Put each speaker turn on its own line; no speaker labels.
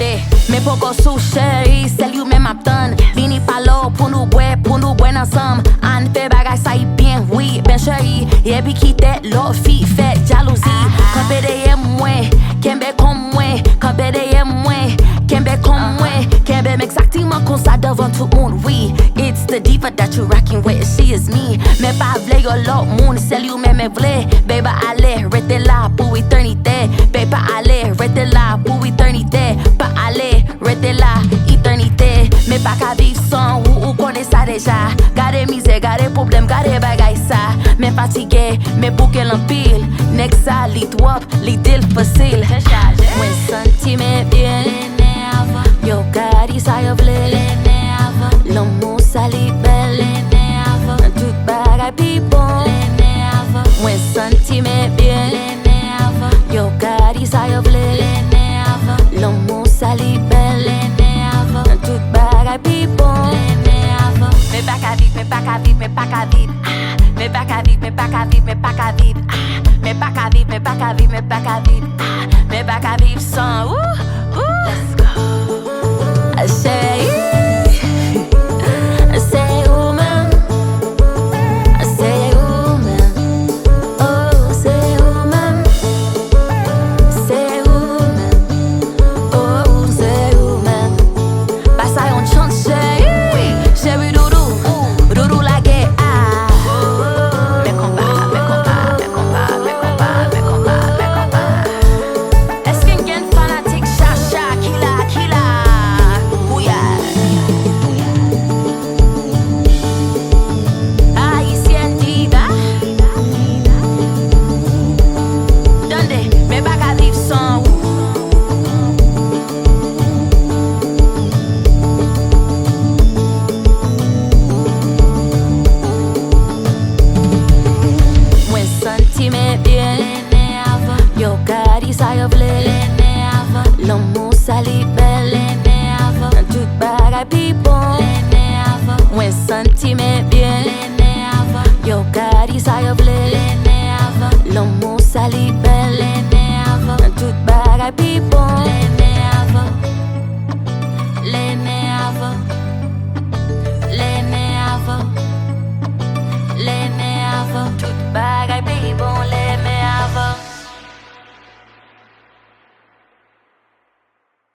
Me poko sou chéri, sel you men map tan. Vini palo pou nou bwen ansam. An fe bagay sa yi bien, oui, ben chéri. Ye bi kite lo fi fe jalousi. Kampe deye mwen, kembe kom mwen. Kampe deye mwen, kembe kom mwen. Kembe exactement kon sa devant tout moun, oui. It's the diva that you rockin' with, she is me. Me pa vle yo lot moun, sel you men me vle. Baby ale, rete la pou eternite. Baby ale, rete la pou eternite. Pa ale, rete la eternite. Me pa ka viv sans ou kone sa deja. Gade mize, gade problem, gade bagay sa. Me fatige, me bouke l'empil. Nek sa li twop, li dil fasil. Mwen santi me bien, yo gadi sa yo vle. L'amou sa li bel, tout bagay pi bon. Mwen santi me bien, yo gadi sa yo vle. L'amou sa li bel, tout bagay pi bon. Me pa ka viv, me pa ka viv, me pa ka viv. Me pa ka viv, me pa ka viv, me pa ka viv. Me pa ka viv, me pa ka viv, me pa ka viv. Me pa ka viv sans Let's go. Say woman, say woman, oh say woman, say woman, oh say woman. Pasa yon chant chéri doudou la ge ah. Me combat, me combat, me combat, me combat, me combat, me combat. Est-ce qu'il y a un fanatique chacha kila ouya. Haïtienne diva. Donde, me pa ka viv sans ou. Mwen santi me bien, yo gadi sa yo vle. L'amou sa li bel, tout bagay pi bon. Mwen santi me bien, yo gadi sa yo vle. L'amou sa li bel.